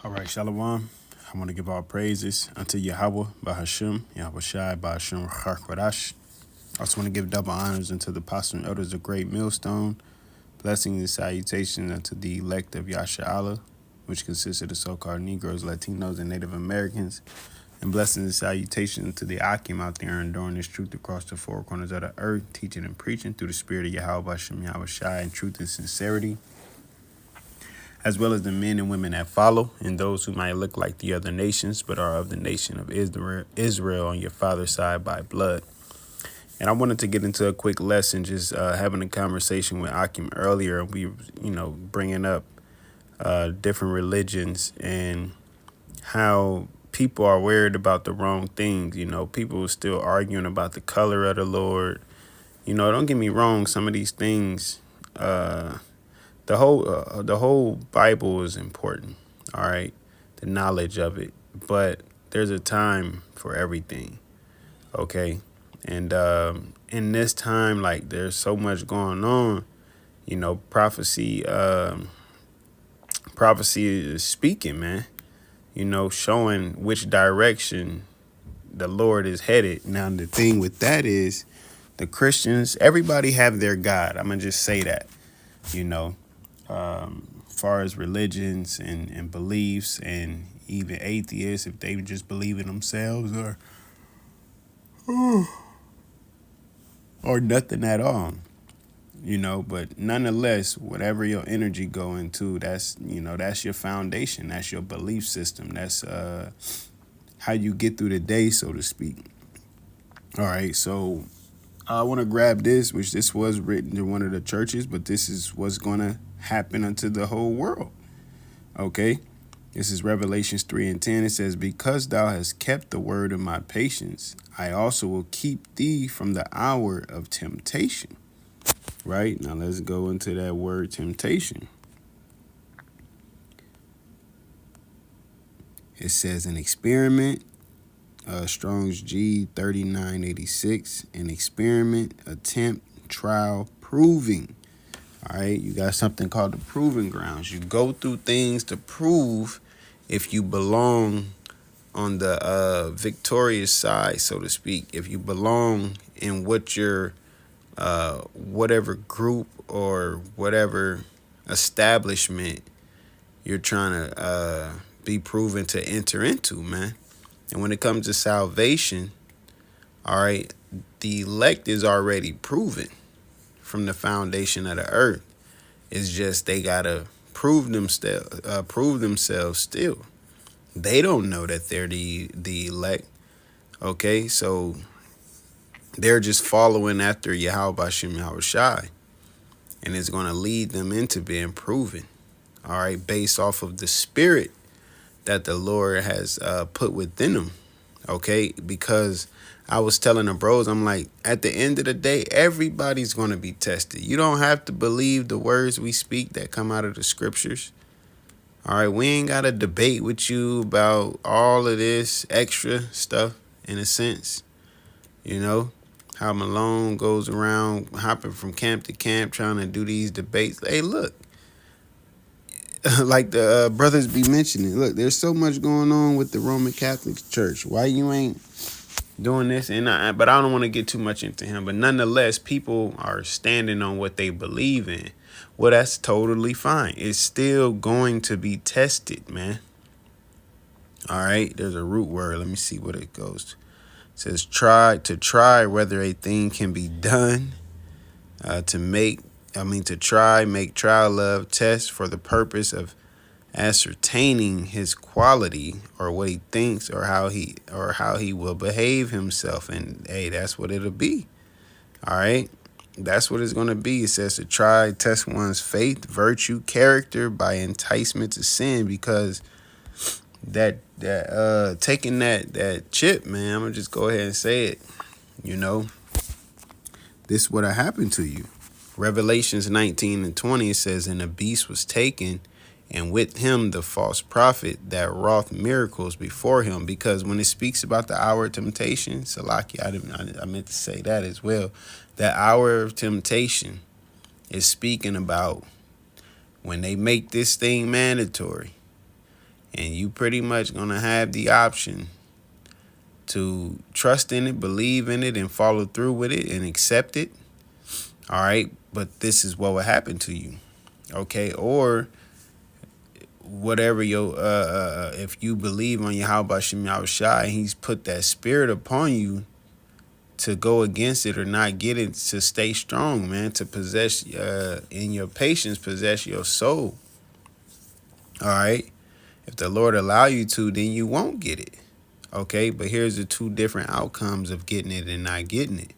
All right, Shalom. I want to give all praises unto Yahawah, BAHASHAM, YAHAWASHI, BAHASHAM, QADASH. I also want to give double honors unto the apostles and elders of Great Millstone. Blessings and salutations unto the elect of Yasha'Allah, which consists of the so-called Negroes, Latinos, and Native Americans. And blessings and salutations to the Akim out there enduring this truth across the four corners of the earth, teaching and preaching through the spirit of Yahawah, Yahawashai, and truth and sincerity, as well as the men and women that follow, and those who might look like the other nations, but are of the nation of Israel on your father's side by blood. And I wanted to get into a quick lesson, just having a conversation with Akim earlier. We, bringing up different religions and how people are worried about the wrong things. People are still arguing about the color of the Lord. Don't get me wrong. Some of these things, the whole Bible is important. All right, the knowledge of it, but there's a time for everything. Okay, and in this time, like, there's so much going on. Prophecy is speaking, man. Showing which direction the Lord is headed. Now, the thing with that is, the Christians, everybody have their God. I'm gonna just say that. Far as religions and beliefs, and even atheists, if they just believe in themselves or nothing at all, but nonetheless, whatever your energy go into, that's your foundation, that's your belief system, that's how you get through the day, so to speak. All right, so I want to grab this, which this was written in one of the churches, but this is what's going to happen unto the whole world. Okay, this is Revelations 3:10. It says, because thou hast kept the word of my patience, I also will keep thee from the hour of temptation. Right, now let's go into that word temptation. It says an experiment, Strong's G 3986, an experiment, attempt, trial, proving. All right, you got something called the proving grounds. You go through things to prove if you belong on the victorious side, so to speak. If you belong in what your whatever group or whatever establishment you're trying to be proven to enter into, man. And when it comes to salvation, all right, the elect is already proven from the foundation of the earth. It's just they gotta prove themselves still. They don't know that they're the elect. Okay, so they're just following after YAHAWASHI, and it's going to lead them into being proven. All right, based off of the spirit that the Lord has put within them. Okay, because I was telling the bros, I'm like, at the end of the day, everybody's going to be tested. You don't have to believe the words we speak that come out of the scriptures. All right, we ain't got to debate with you about all of this extra stuff, in a sense. How Malone goes around hopping from camp to camp trying to do these debates. Hey, look, like the brothers be mentioning, look, there's so much going on with the Roman Catholic Church. Why you ain't doing this? But I don't want to get too much into him. But nonetheless, people are standing on what they believe in. Well, that's totally fine. It's still going to be tested, man. All right, there's a root word. Let me see what it goes to. It says to try whether a thing can be done, to try, make trial love, test for the purpose of ascertaining his quality or what he thinks or how he will behave himself. And hey, that's what it'll be. All right, that's what it's going to be. It says to try, test one's faith, virtue, character by enticement to sin, because that taking that chip, man, I'm gonna just go ahead and say it. This would have happened to you. Revelations 19:20, it says, and the beast was taken, and with him the false prophet that wrought miracles before him. Because when it speaks about the hour of temptation, Salaki, I meant to say that as well. That hour of temptation is speaking about when they make this thing mandatory. and you pretty much gonna have the option to trust in it, believe in it, and follow through with it and accept it. All right, but this is what will happen to you. Okay, or whatever your if you believe on YAHAWASHI, he's put that spirit upon you to go against it or not get it, to stay strong, man, to possess in your patience, possess your soul. All right, if the Lord allow you to, then you won't get it. Okay, but here's the two different outcomes of getting it and not getting it.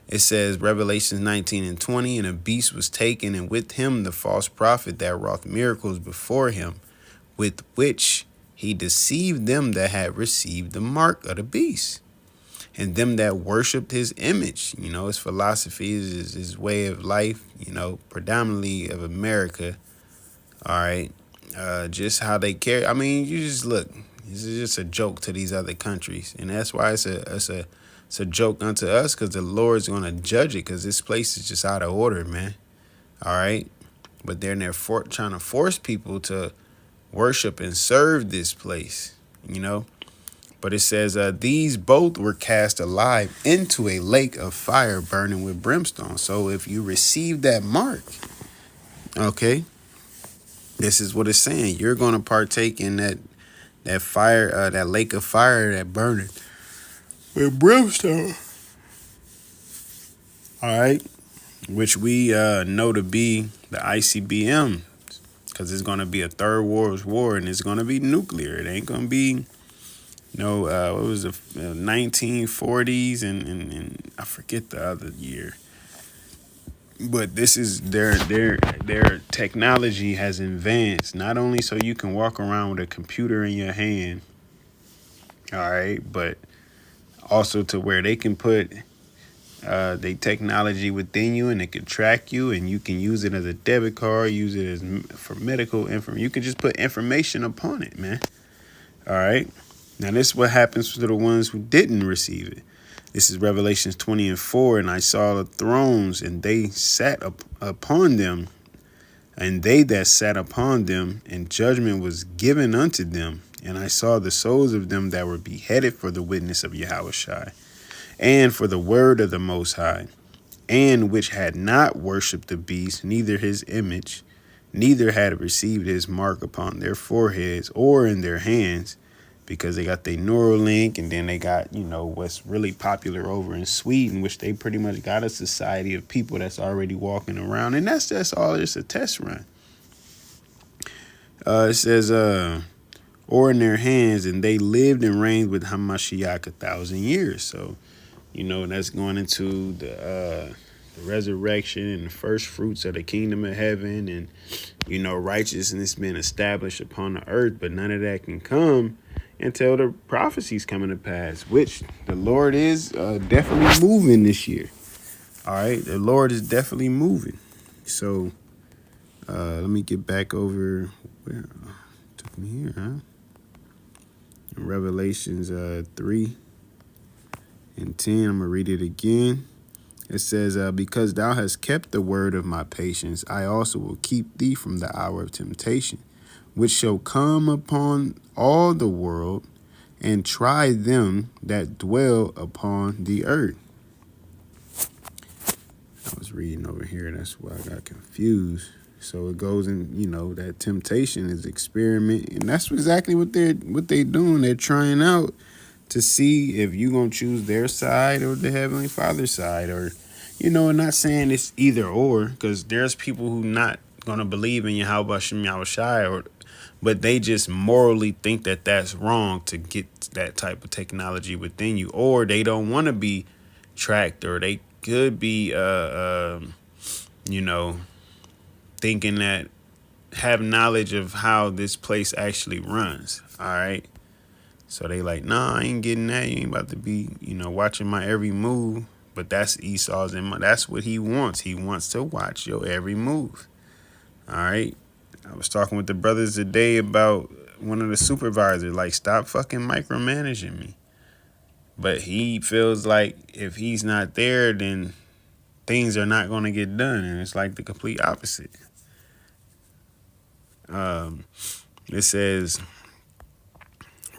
It says, Revelations 19:20, and a beast was taken, and with him the false prophet that wrought miracles before him, with which he deceived them that had received the mark of the beast, and them that worshipped his image. You know, his philosophy is his way of life, you know, predominantly of America. All right. Just how they carry. I mean, you just look. This is just a joke to these other countries, and that's why it's a joke unto us, because the Lord's going to judge it, because this place is just out of order, man. All right, but they're in there trying to force people to worship and serve this place, you know. But it says these both were cast alive into a lake of fire burning with brimstone. So if you receive that mark, okay, this is what it's saying. You're going to partake in that fire, that lake of fire that burning with brimstone. All right, which we know to be the ICBM, because it's going to be a third world war, and it's going to be nuclear. It ain't going to be no, what was the 1940s and I forget the other year. But this is their technology has advanced, not only so you can walk around with a computer in your hand, all right, but also to where they can put the technology within you, and it can track you, and you can use it as a debit card, use it as for medical information. You can just put information upon it, man. All right. Now this is what happens to the ones who didn't receive it. This is Revelations 20:4, and I saw the thrones, and they sat upon them, and they that sat upon them, and judgment was given unto them. And I saw the souls of them that were beheaded for the witness of Yahawashi, and for the word of the Most High, and which had not worshipped the beast, neither his image, neither had received his mark upon their foreheads or in their hands, because they got their Neuralink, and then they got, you know, what's really popular over in Sweden, which they pretty much got a society of people that's already walking around, and that's just all. It's a test run. It says, or in their hands, and they lived and reigned with Hamashiach 1,000 years. So, you know, that's going into the resurrection and the first fruits of the kingdom of heaven, and, you know, righteousness being established upon the earth. But none of that can come until the prophecies coming to pass, which the Lord is definitely moving this year. All right, the Lord is definitely moving. So let me get back over where took me here, huh? In Revelations 3:10. I'm gonna read it again. It says, because thou hast kept the word of my patience, I also will keep thee from the hour of temptation, which shall come upon all the world, and try them that dwell upon the earth. I was reading over here, that's why I got confused. So it goes in, you know, that temptation is experiment, and that's exactly what they're doing. They're trying out to see if you're going to choose their side or the Heavenly Father's side, or, you know, and not saying it's either or, because there's people who not going to believe in YAHAWASHI, or but they just morally think that that's wrong to get that type of technology within you, or they don't want to be tracked, or they could be, you know, thinking that have knowledge of how this place actually runs. All right. So they like, nah, I ain't getting that. You ain't about to be, you know, watching my every move. But that's Esau's, and that's what he wants. He wants to watch your every move. All right. I was talking with the brothers today about one of the supervisors, like, stop fucking micromanaging me. But he feels like if he's not there, then things are not going to get done. And it's like the complete opposite. It says,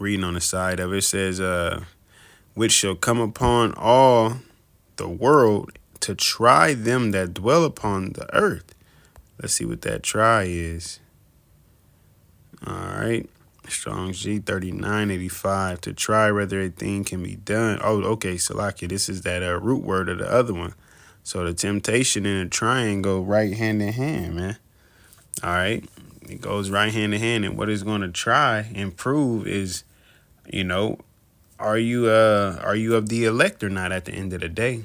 reading on the side of it, it says, which shall come upon all the world to try them that dwell upon the earth. Let's see what that try is. All right. Strong's G 3985, to try whether a thing can be done. Oh, okay, Salakia. This is that root word of the other one. So the temptation and the trying go right hand in hand, man. All right. It goes right hand in hand. And what it's going to try and prove is, you know, are you of the elect or not at the end of the day?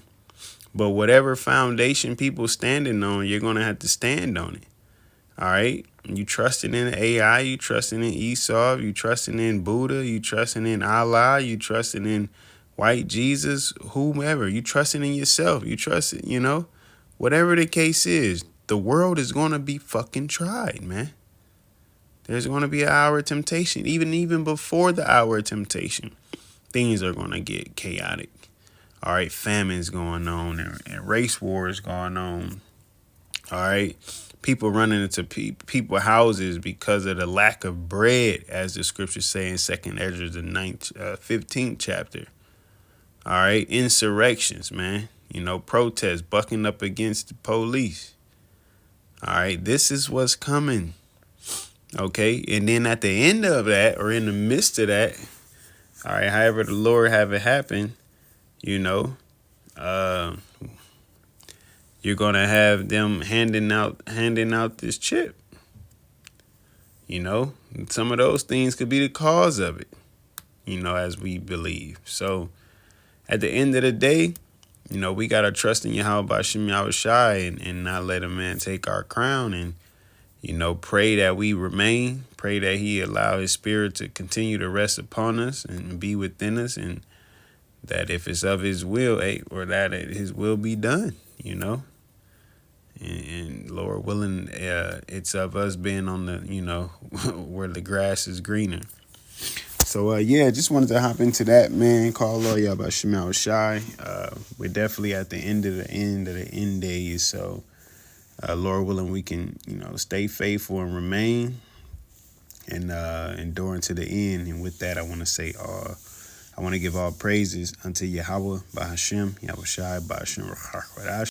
But whatever foundation people standing on, you're going to have to stand on it. All right. You trusting in AI, you trusting in Esau, you trusting in Buddha, you trusting in Allah, you trusting in white Jesus, whomever. You trusting in yourself. You trust it, you know, whatever the case is, the world is going to be fucking tried, man. There's going to be an hour of temptation. Even before the hour of temptation, things are going to get chaotic. All right. Famines going on and race wars going on. All right. People running into people houses because of the lack of bread, as the scriptures say in 2nd Ezra, the 15th chapter. All right. Insurrections, man. You know, protests, bucking up against the police. All right. This is what's coming. Okay. And then at the end of that, or in the midst of that, all right, however the Lord have it happen, you know, you're going to have them handing out this chip. You know, some of those things could be the cause of it, you know, as we believe. So at the end of the day, you know, we got to trust in YAHAWASHI and not let a man take our crown, and, you know, pray that we remain, pray that he allow his spirit to continue to rest upon us and be within us, and that if it's of his will, or that his will be done, you know. And Lord willing, it's of us being on the, you know, where the grass is greener. So, yeah, just wanted to hop into that, man. Call Lord YAHAWASHI. We're definitely at the end of the end days. So, Lord willing, we can, you know, stay faithful and remain and endure to the end. And with that, I want to say, I want to give all praises unto Yahawah, BAHASHAM, YAHAWASHI, BAHASHAM, QADASH.